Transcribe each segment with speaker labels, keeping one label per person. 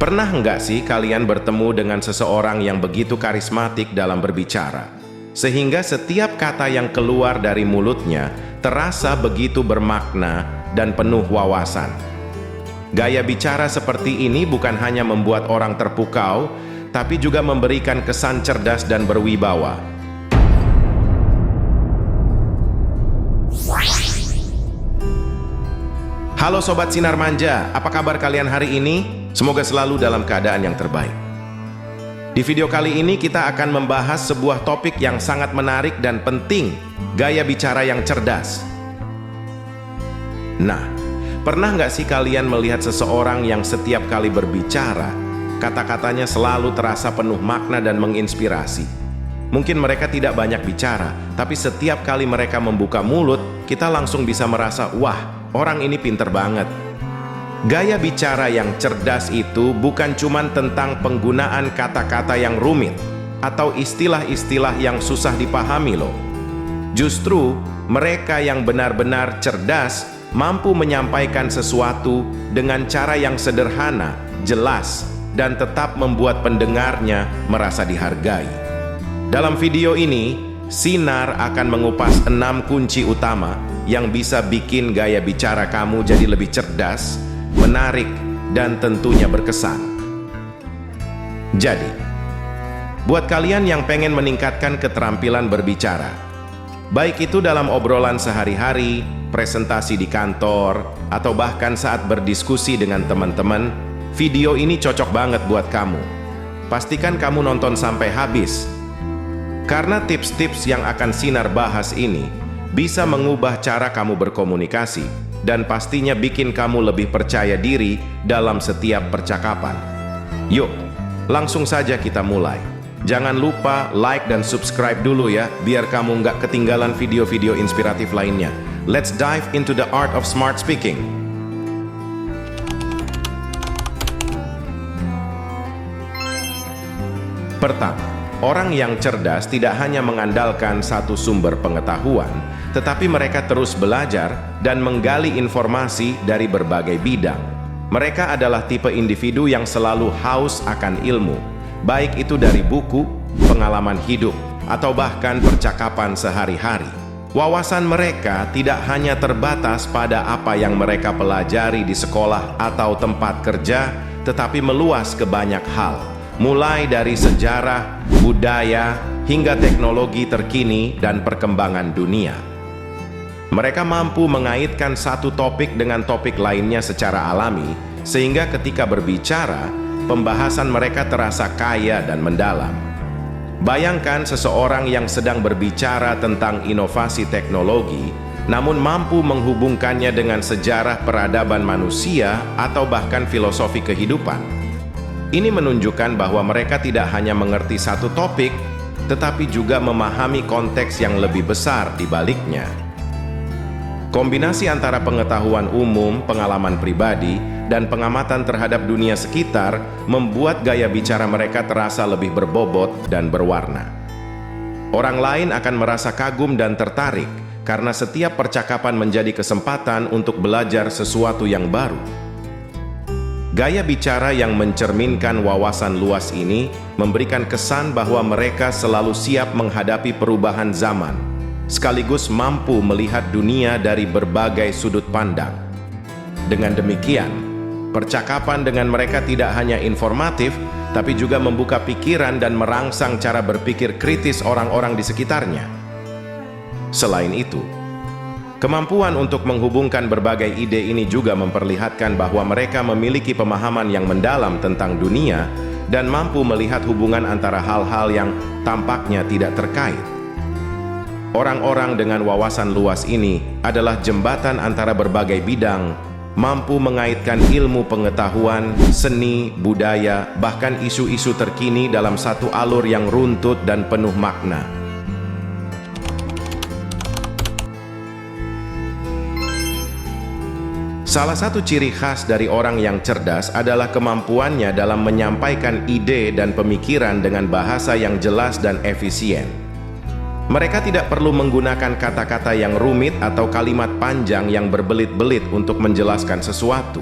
Speaker 1: Pernah nggak sih kalian bertemu dengan seseorang yang begitu karismatik dalam berbicara, sehingga setiap kata yang keluar dari mulutnya terasa begitu bermakna dan penuh wawasan? Gaya bicara seperti ini bukan hanya membuat orang terpukau, tapi juga memberikan kesan cerdas dan berwibawa. Halo Sobat Sinar Manja, apa kabar kalian hari ini? Semoga selalu dalam keadaan yang terbaik. Di video kali ini kita akan membahas sebuah topik yang sangat menarik dan penting, gaya bicara yang cerdas. Nah, pernah nggak sih kalian melihat seseorang yang setiap kali berbicara, kata-katanya selalu terasa penuh makna dan menginspirasi? Mungkin mereka tidak banyak bicara, tapi setiap kali mereka membuka mulut, kita langsung bisa merasa, wah, orang ini pinter banget. Gaya bicara yang cerdas itu bukan cuma tentang penggunaan kata-kata yang rumit atau istilah-istilah yang susah dipahami loh. Justru mereka yang benar-benar cerdas mampu menyampaikan sesuatu dengan cara yang sederhana, jelas, dan tetap membuat pendengarnya merasa dihargai. Dalam video ini, Sinar akan mengupas 6 kunci utama yang bisa bikin gaya bicara kamu jadi lebih cerdas, menarik, dan tentunya berkesan. Jadi, buat kalian yang pengen meningkatkan keterampilan berbicara, baik itu dalam obrolan sehari-hari, presentasi di kantor, atau bahkan saat berdiskusi dengan teman-teman, video ini cocok banget buat kamu. Pastikan kamu nonton sampai habis, karena tips-tips yang akan Sinar bahas ini bisa mengubah cara kamu berkomunikasi dan pastinya bikin kamu lebih percaya diri dalam setiap percakapan. Yuk, langsung saja kita mulai. Jangan lupa like dan subscribe dulu ya, biar kamu nggak ketinggalan video-video inspiratif lainnya. Let's dive into the art of smart speaking. Pertama, orang yang cerdas tidak hanya mengandalkan satu sumber pengetahuan, tetapi mereka terus belajar dan menggali informasi dari berbagai bidang. Mereka adalah tipe individu yang selalu haus akan ilmu, baik itu dari buku, pengalaman hidup, atau bahkan percakapan sehari-hari. Wawasan mereka tidak hanya terbatas pada apa yang mereka pelajari di sekolah atau tempat kerja, tetapi meluas ke banyak hal, mulai dari sejarah, budaya, hingga teknologi terkini dan perkembangan dunia. Mereka mampu mengaitkan satu topik dengan topik lainnya secara alami, sehingga ketika berbicara, pembahasan mereka terasa kaya dan mendalam. Bayangkan seseorang yang sedang berbicara tentang inovasi teknologi, namun mampu menghubungkannya dengan sejarah peradaban manusia atau bahkan filosofi kehidupan. Ini menunjukkan bahwa mereka tidak hanya mengerti satu topik, tetapi juga memahami konteks yang lebih besar di baliknya. Kombinasi antara pengetahuan umum, pengalaman pribadi, dan pengamatan terhadap dunia sekitar membuat gaya bicara mereka terasa lebih berbobot dan berwarna. Orang lain akan merasa kagum dan tertarik karena setiap percakapan menjadi kesempatan untuk belajar sesuatu yang baru. Gaya bicara yang mencerminkan wawasan luas ini memberikan kesan bahwa mereka selalu siap menghadapi perubahan zaman, sekaligus mampu melihat dunia dari berbagai sudut pandang. Dengan demikian, percakapan dengan mereka tidak hanya informatif, tapi juga membuka pikiran dan merangsang cara berpikir kritis orang-orang di sekitarnya. Selain itu, kemampuan untuk menghubungkan berbagai ide ini juga memperlihatkan bahwa mereka memiliki pemahaman yang mendalam tentang dunia dan mampu melihat hubungan antara hal-hal yang tampaknya tidak terkait. Orang-orang dengan wawasan luas ini adalah jembatan antara berbagai bidang, mampu mengaitkan ilmu pengetahuan, seni, budaya, bahkan isu-isu terkini dalam satu alur yang runtut dan penuh makna. Salah satu ciri khas dari orang yang cerdas adalah kemampuannya dalam menyampaikan ide dan pemikiran dengan bahasa yang jelas dan efisien. Mereka tidak perlu menggunakan kata-kata yang rumit atau kalimat panjang yang berbelit-belit untuk menjelaskan sesuatu.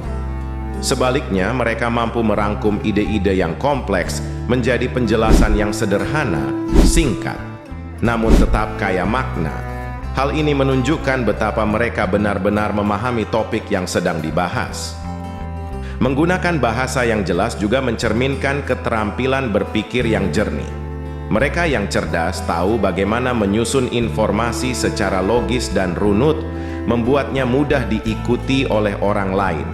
Speaker 1: Sebaliknya, mereka mampu merangkum ide-ide yang kompleks menjadi penjelasan yang sederhana, singkat, namun tetap kaya makna. Hal ini menunjukkan betapa mereka benar-benar memahami topik yang sedang dibahas. Menggunakan bahasa yang jelas juga mencerminkan keterampilan berpikir yang jernih. Mereka yang cerdas tahu bagaimana menyusun informasi secara logis dan runut, membuatnya mudah diikuti oleh orang lain.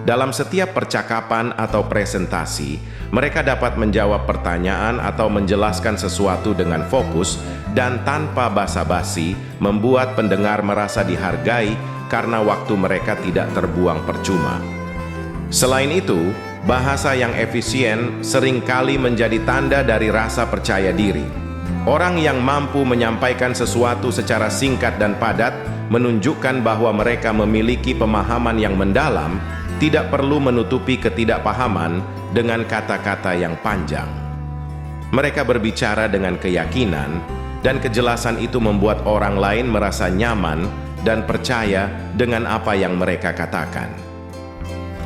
Speaker 1: Dalam setiap percakapan atau presentasi, mereka dapat menjawab pertanyaan atau menjelaskan sesuatu dengan fokus dan tanpa basa-basi, membuat pendengar merasa dihargai karena waktu mereka tidak terbuang percuma. Selain itu, bahasa yang efisien seringkali menjadi tanda dari rasa percaya diri. Orang yang mampu menyampaikan sesuatu secara singkat dan padat menunjukkan bahwa mereka memiliki pemahaman yang mendalam, tidak perlu menutupi ketidakpahaman dengan kata-kata yang panjang. Mereka berbicara dengan keyakinan, dan kejelasan itu membuat orang lain merasa nyaman dan percaya dengan apa yang mereka katakan.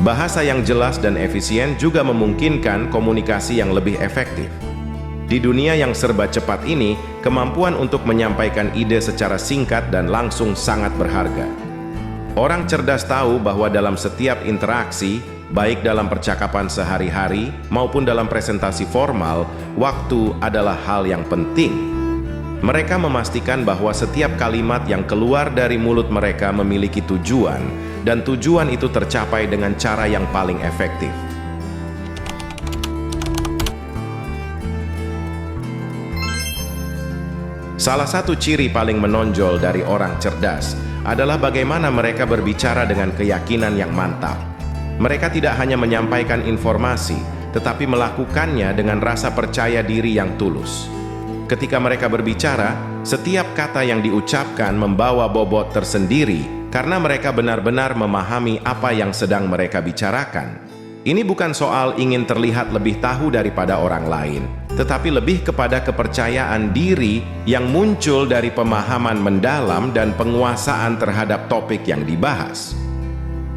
Speaker 1: Bahasa yang jelas dan efisien juga memungkinkan komunikasi yang lebih efektif. Di dunia yang serba cepat ini, kemampuan untuk menyampaikan ide secara singkat dan langsung sangat berharga. Orang cerdas tahu bahwa dalam setiap interaksi, baik dalam percakapan sehari-hari maupun dalam presentasi formal, waktu adalah hal yang penting. Mereka memastikan bahwa setiap kalimat yang keluar dari mulut mereka memiliki tujuan, dan tujuan itu tercapai dengan cara yang paling efektif. Salah satu ciri paling menonjol dari orang cerdas adalah bagaimana mereka berbicara dengan keyakinan yang mantap. Mereka tidak hanya menyampaikan informasi, tetapi melakukannya dengan rasa percaya diri yang tulus. Ketika mereka berbicara, setiap kata yang diucapkan membawa bobot tersendiri karena mereka benar-benar memahami apa yang sedang mereka bicarakan. Ini bukan soal ingin terlihat lebih tahu daripada orang lain, tetapi lebih kepada kepercayaan diri yang muncul dari pemahaman mendalam dan penguasaan terhadap topik yang dibahas.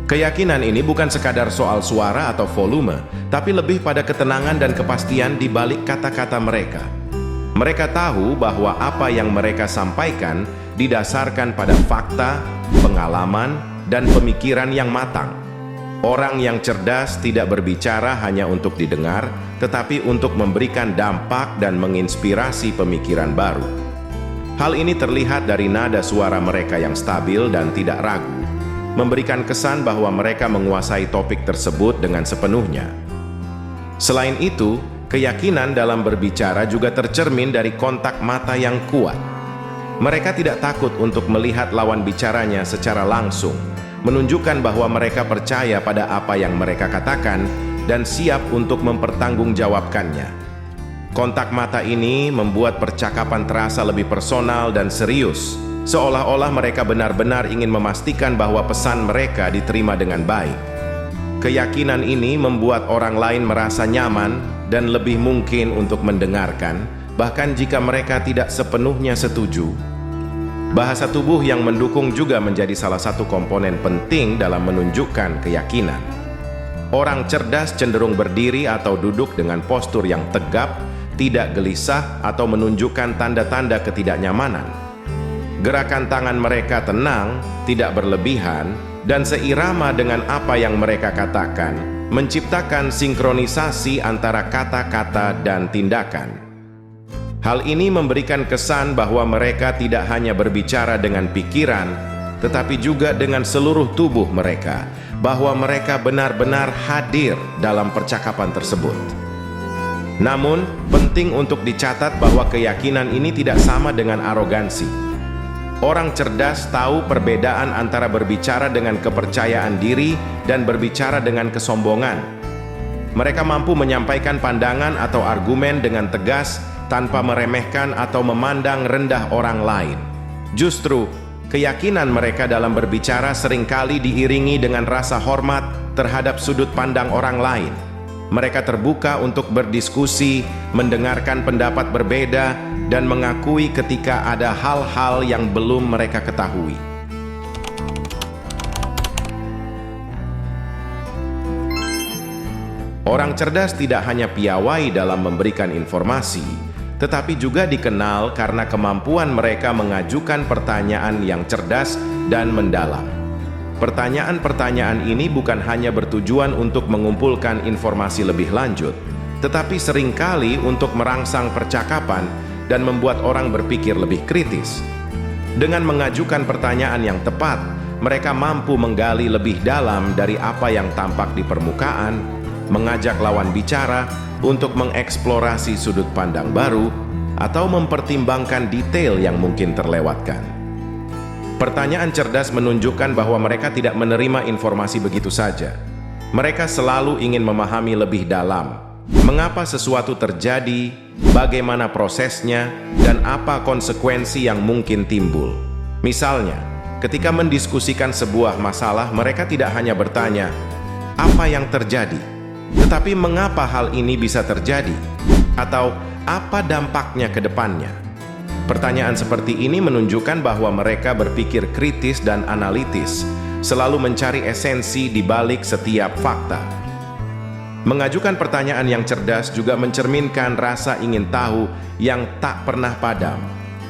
Speaker 1: Keyakinan ini bukan sekadar soal suara atau volume, tapi lebih pada ketenangan dan kepastian di balik kata-kata mereka. Mereka tahu bahwa apa yang mereka sampaikan didasarkan pada fakta, pengalaman, dan pemikiran yang matang. Orang yang cerdas tidak berbicara hanya untuk didengar, tetapi untuk memberikan dampak dan menginspirasi pemikiran baru. Hal ini terlihat dari nada suara mereka yang stabil dan tidak ragu, memberikan kesan bahwa mereka menguasai topik tersebut dengan sepenuhnya. Selain itu, keyakinan dalam berbicara juga tercermin dari kontak mata yang kuat. Mereka tidak takut untuk melihat lawan bicaranya secara langsung, menunjukkan bahwa mereka percaya pada apa yang mereka katakan dan siap untuk mempertanggungjawabkannya. Kontak mata ini membuat percakapan terasa lebih personal dan serius, seolah-olah mereka benar-benar ingin memastikan bahwa pesan mereka diterima dengan baik. Keyakinan ini membuat orang lain merasa nyaman dan lebih mungkin untuk mendengarkan, bahkan jika mereka tidak sepenuhnya setuju. Bahasa tubuh yang mendukung juga menjadi salah satu komponen penting dalam menunjukkan keyakinan. Orang cerdas cenderung berdiri atau duduk dengan postur yang tegap, tidak gelisah atau menunjukkan tanda-tanda ketidaknyamanan. Gerakan tangan mereka tenang, tidak berlebihan, dan seirama dengan apa yang mereka katakan, menciptakan sinkronisasi antara kata-kata dan tindakan. Hal ini memberikan kesan bahwa mereka tidak hanya berbicara dengan pikiran, tetapi juga dengan seluruh tubuh mereka, bahwa mereka benar-benar hadir dalam percakapan tersebut. Namun, penting untuk dicatat bahwa keyakinan ini tidak sama dengan arogansi. Orang cerdas tahu perbedaan antara berbicara dengan kepercayaan diri dan berbicara dengan kesombongan. Mereka mampu menyampaikan pandangan atau argumen dengan tegas tanpa meremehkan atau memandang rendah orang lain. Justru, keyakinan mereka dalam berbicara seringkali diiringi dengan rasa hormat terhadap sudut pandang orang lain. Mereka terbuka untuk berdiskusi, mendengarkan pendapat berbeda, dan mengakui ketika ada hal-hal yang belum mereka ketahui. Orang cerdas tidak hanya piawai dalam memberikan informasi, tetapi juga dikenal karena kemampuan mereka mengajukan pertanyaan yang cerdas dan mendalam. Pertanyaan-pertanyaan ini bukan hanya bertujuan untuk mengumpulkan informasi lebih lanjut, tetapi seringkali untuk merangsang percakapan dan membuat orang berpikir lebih kritis. Dengan mengajukan pertanyaan yang tepat, mereka mampu menggali lebih dalam dari apa yang tampak di permukaan, mengajak lawan bicara untuk mengeksplorasi sudut pandang baru, atau mempertimbangkan detail yang mungkin terlewatkan. Pertanyaan cerdas menunjukkan bahwa mereka tidak menerima informasi begitu saja. Mereka selalu ingin memahami lebih dalam mengapa sesuatu terjadi, bagaimana prosesnya, dan apa konsekuensi yang mungkin timbul. Misalnya, ketika mendiskusikan sebuah masalah, mereka tidak hanya bertanya, "Apa yang terjadi?" tetapi mengapa hal ini bisa terjadi? Atau apa dampaknya ke depannya? Pertanyaan seperti ini menunjukkan bahwa mereka berpikir kritis dan analitis, selalu mencari esensi di balik setiap fakta. Mengajukan pertanyaan yang cerdas juga mencerminkan rasa ingin tahu yang tak pernah padam.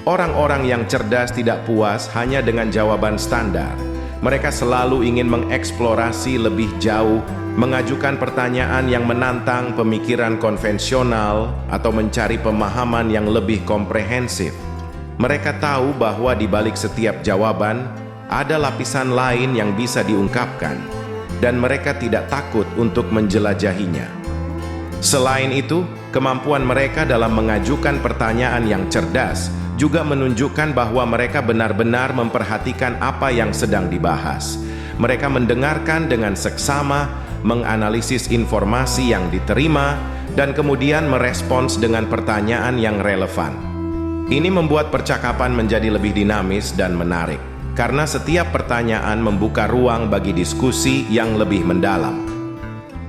Speaker 1: Orang-orang yang cerdas tidak puas hanya dengan jawaban standar. Mereka selalu ingin mengeksplorasi lebih jauh, mengajukan pertanyaan yang menantang pemikiran konvensional, atau mencari pemahaman yang lebih komprehensif. Mereka tahu bahwa di balik setiap jawaban ada lapisan lain yang bisa diungkapkan, dan mereka tidak takut untuk menjelajahinya. Selain itu, kemampuan mereka dalam mengajukan pertanyaan yang cerdas juga menunjukkan bahwa mereka benar-benar memperhatikan apa yang sedang dibahas. Mereka mendengarkan dengan seksama, menganalisis informasi yang diterima, dan kemudian merespons dengan pertanyaan yang relevan. Ini membuat percakapan menjadi lebih dinamis dan menarik, karena setiap pertanyaan membuka ruang bagi diskusi yang lebih mendalam.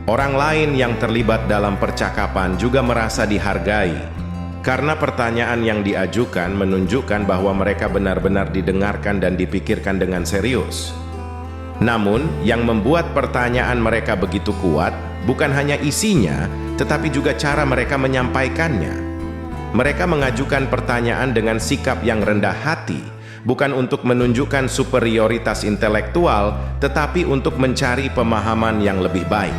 Speaker 1: Orang lain yang terlibat dalam percakapan juga merasa dihargai, karena pertanyaan yang diajukan menunjukkan bahwa mereka benar-benar didengarkan dan dipikirkan dengan serius. Namun, yang membuat pertanyaan mereka begitu kuat bukan hanya isinya, tetapi juga cara mereka menyampaikannya. Mereka mengajukan pertanyaan dengan sikap yang rendah hati, bukan untuk menunjukkan superioritas intelektual, tetapi untuk mencari pemahaman yang lebih baik.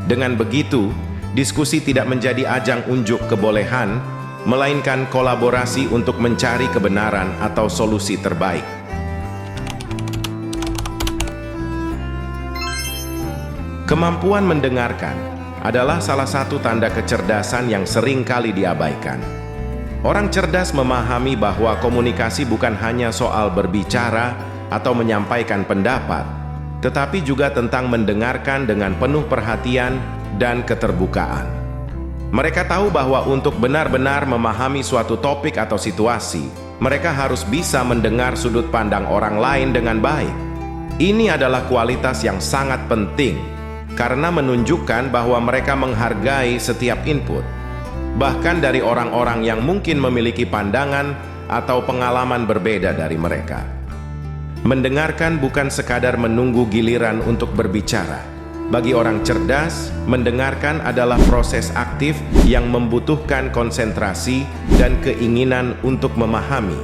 Speaker 1: Dengan begitu, diskusi tidak menjadi ajang unjuk kebolehan, melainkan kolaborasi untuk mencari kebenaran atau solusi terbaik. Kemampuan mendengarkan adalah salah satu tanda kecerdasan yang sering kali diabaikan. Orang cerdas memahami bahwa komunikasi bukan hanya soal berbicara atau menyampaikan pendapat, tetapi juga tentang mendengarkan dengan penuh perhatian dan keterbukaan. Mereka tahu bahwa untuk benar-benar memahami suatu topik atau situasi, mereka harus bisa mendengar sudut pandang orang lain dengan baik. Ini adalah kualitas yang sangat penting, karena menunjukkan bahwa mereka menghargai setiap input, bahkan dari orang-orang yang mungkin memiliki pandangan atau pengalaman berbeda dari mereka. Mendengarkan bukan sekadar menunggu giliran untuk berbicara. Bagi orang cerdas, mendengarkan adalah proses aktif yang membutuhkan konsentrasi dan keinginan untuk memahami.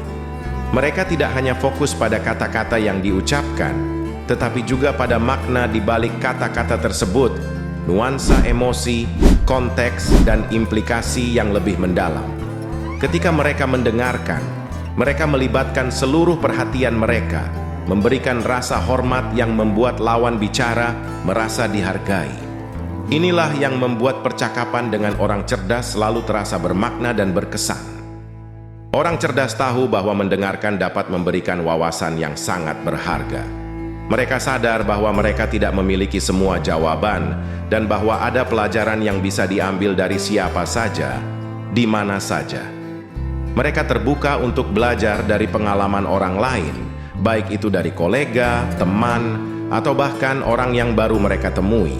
Speaker 1: Mereka tidak hanya fokus pada kata-kata yang diucapkan, tetapi juga pada makna di balik kata-kata tersebut, nuansa emosi, konteks, dan implikasi yang lebih mendalam. Ketika mereka mendengarkan, mereka melibatkan seluruh perhatian mereka, memberikan rasa hormat yang membuat lawan bicara merasa dihargai. Inilah yang membuat percakapan dengan orang cerdas selalu terasa bermakna dan berkesan. Orang cerdas tahu bahwa mendengarkan dapat memberikan wawasan yang sangat berharga. Mereka sadar bahwa mereka tidak memiliki semua jawaban dan bahwa ada pelajaran yang bisa diambil dari siapa saja, di mana saja. Mereka terbuka untuk belajar dari pengalaman orang lain, baik itu dari kolega, teman, atau bahkan orang yang baru mereka temui.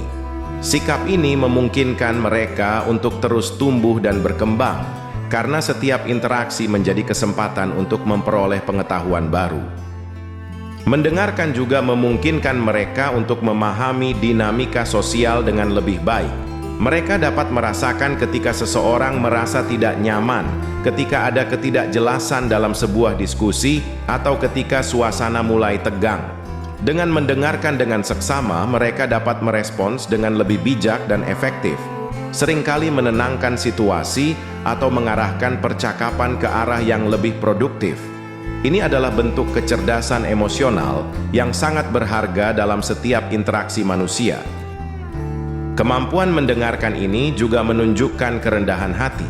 Speaker 1: Sikap ini memungkinkan mereka untuk terus tumbuh dan berkembang, karena setiap interaksi menjadi kesempatan untuk memperoleh pengetahuan baru. Mendengarkan juga memungkinkan mereka untuk memahami dinamika sosial dengan lebih baik. Mereka dapat merasakan ketika seseorang merasa tidak nyaman, ketika ada ketidakjelasan dalam sebuah diskusi, atau ketika suasana mulai tegang. Dengan mendengarkan dengan seksama, mereka dapat merespons dengan lebih bijak dan efektif, seringkali menenangkan situasi atau mengarahkan percakapan ke arah yang lebih produktif. Ini adalah bentuk kecerdasan emosional yang sangat berharga dalam setiap interaksi manusia. Kemampuan mendengarkan ini juga menunjukkan kerendahan hati.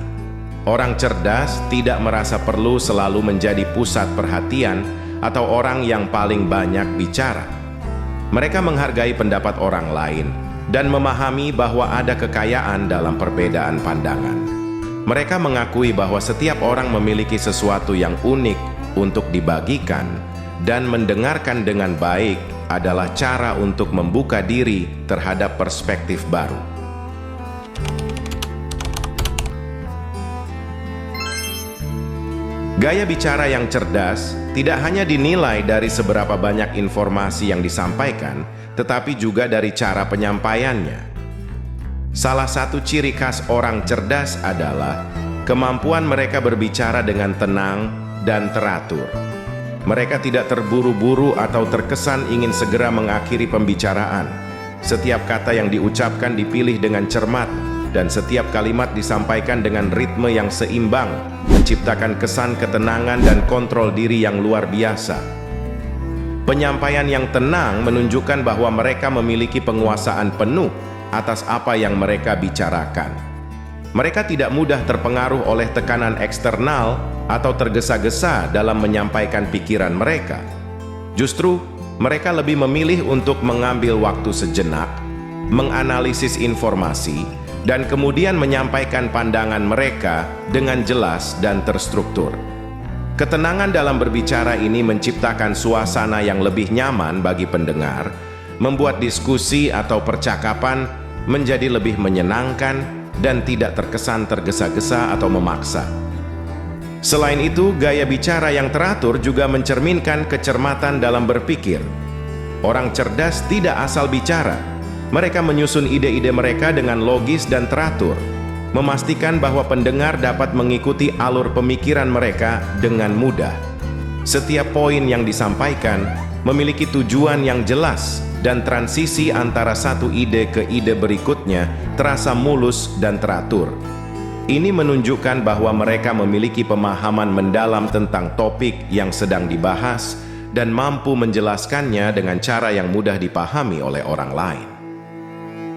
Speaker 1: Orang cerdas tidak merasa perlu selalu menjadi pusat perhatian atau orang yang paling banyak bicara. Mereka menghargai pendapat orang lain dan memahami bahwa ada kekayaan dalam perbedaan pandangan. Mereka mengakui bahwa setiap orang memiliki sesuatu yang unik untuk dibagikan, dan mendengarkan dengan baik adalah cara untuk membuka diri terhadap perspektif baru. Gaya bicara yang cerdas tidak hanya dinilai dari seberapa banyak informasi yang disampaikan, tetapi juga dari cara penyampaiannya. Salah satu ciri khas orang cerdas adalah kemampuan mereka berbicara dengan tenang dan teratur. Mereka tidak terburu-buru atau terkesan ingin segera mengakhiri pembicaraan. Setiap kata yang diucapkan dipilih dengan cermat, dan setiap kalimat disampaikan dengan ritme yang seimbang, menciptakan kesan ketenangan dan kontrol diri yang luar biasa. Penyampaian yang tenang menunjukkan bahwa mereka memiliki penguasaan penuh atas apa yang mereka bicarakan. Mereka tidak mudah terpengaruh oleh tekanan eksternal atau tergesa-gesa dalam menyampaikan pikiran mereka. Justru, mereka lebih memilih untuk mengambil waktu sejenak, menganalisis informasi, dan kemudian menyampaikan pandangan mereka dengan jelas dan terstruktur. Ketenangan dalam berbicara ini menciptakan suasana yang lebih nyaman bagi pendengar, membuat diskusi atau percakapan menjadi lebih menyenangkan dan tidak terkesan tergesa-gesa atau memaksa. Selain itu, gaya bicara yang teratur juga mencerminkan kecermatan dalam berpikir. Orang cerdas tidak asal bicara. Mereka menyusun ide-ide mereka dengan logis dan teratur, memastikan bahwa pendengar dapat mengikuti alur pemikiran mereka dengan mudah. Setiap poin yang disampaikan memiliki tujuan yang jelas, dan transisi antara satu ide ke ide berikutnya terasa mulus dan teratur. Ini menunjukkan bahwa mereka memiliki pemahaman mendalam tentang topik yang sedang dibahas dan mampu menjelaskannya dengan cara yang mudah dipahami oleh orang lain.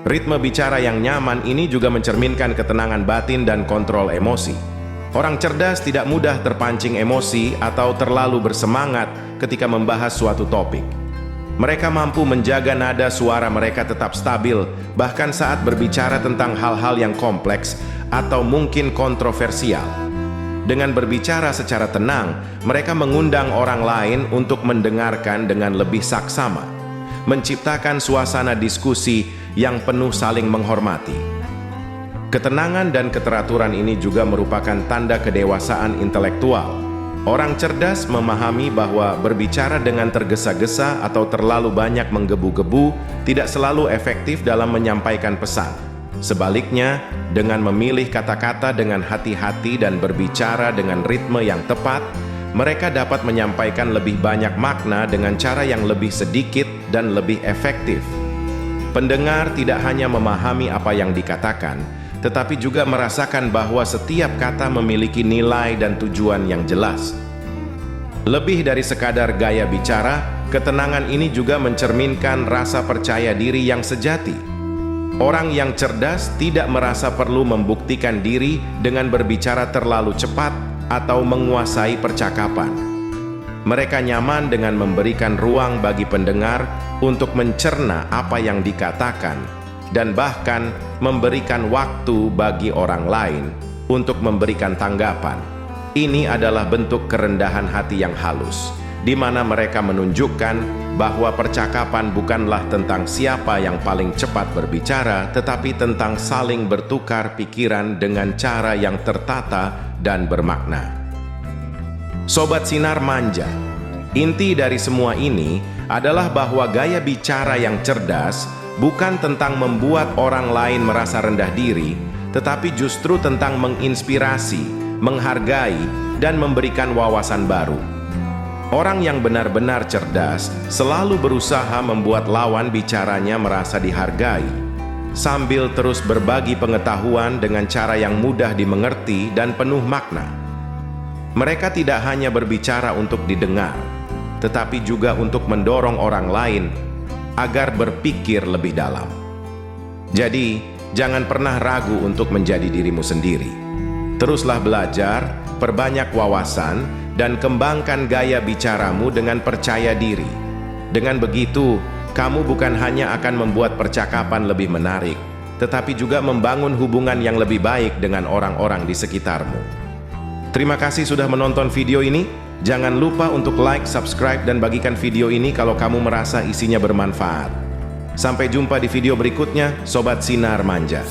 Speaker 1: Ritme bicara yang nyaman ini juga mencerminkan ketenangan batin dan kontrol emosi. Orang cerdas tidak mudah terpancing emosi atau terlalu bersemangat ketika membahas suatu topik. Mereka mampu menjaga nada suara mereka tetap stabil, bahkan saat berbicara tentang hal-hal yang kompleks atau mungkin kontroversial. Dengan berbicara secara tenang, mereka mengundang orang lain untuk mendengarkan dengan lebih saksama, menciptakan suasana diskusi yang penuh saling menghormati. Ketenangan dan keteraturan ini juga merupakan tanda kedewasaan intelektual. Orang cerdas memahami bahwa berbicara dengan tergesa-gesa atau terlalu banyak menggebu-gebu tidak selalu efektif dalam menyampaikan pesan. Sebaliknya, dengan memilih kata-kata dengan hati-hati dan berbicara dengan ritme yang tepat, mereka dapat menyampaikan lebih banyak makna dengan cara yang lebih sedikit dan lebih efektif. Pendengar tidak hanya memahami apa yang dikatakan, tetapi juga merasakan bahwa setiap kata memiliki nilai dan tujuan yang jelas. Lebih dari sekadar gaya bicara, ketenangan ini juga mencerminkan rasa percaya diri yang sejati. Orang yang cerdas tidak merasa perlu membuktikan diri dengan berbicara terlalu cepat atau menguasai percakapan. Mereka nyaman dengan memberikan ruang bagi pendengar untuk mencerna apa yang dikatakan, dan bahkan memberikan waktu bagi orang lain untuk memberikan tanggapan. Ini adalah bentuk kerendahan hati yang halus, di mana mereka menunjukkan bahwa percakapan bukanlah tentang siapa yang paling cepat berbicara, tetapi tentang saling bertukar pikiran dengan cara yang tertata dan bermakna. Sobat Sinar Manja, inti dari semua ini adalah bahwa gaya bicara yang cerdas bukan tentang membuat orang lain merasa rendah diri, tetapi justru tentang menginspirasi, menghargai, dan memberikan wawasan baru. Orang yang benar-benar cerdas selalu berusaha membuat lawan bicaranya merasa dihargai, sambil terus berbagi pengetahuan dengan cara yang mudah dimengerti dan penuh makna. Mereka tidak hanya berbicara untuk didengar, tetapi juga untuk mendorong orang lain agar berpikir lebih dalam. Jadi, jangan pernah ragu untuk menjadi dirimu sendiri. Teruslah belajar, perbanyak wawasan, dan kembangkan gaya bicaramu dengan percaya diri. Dengan begitu, kamu bukan hanya akan membuat percakapan lebih menarik, tetapi juga membangun hubungan yang lebih baik dengan orang-orang di sekitarmu. Terima kasih sudah menonton video ini. Jangan lupa untuk like, subscribe, dan bagikan video ini kalau kamu merasa isinya bermanfaat. Sampai jumpa di video berikutnya, Sobat Sinar Manja.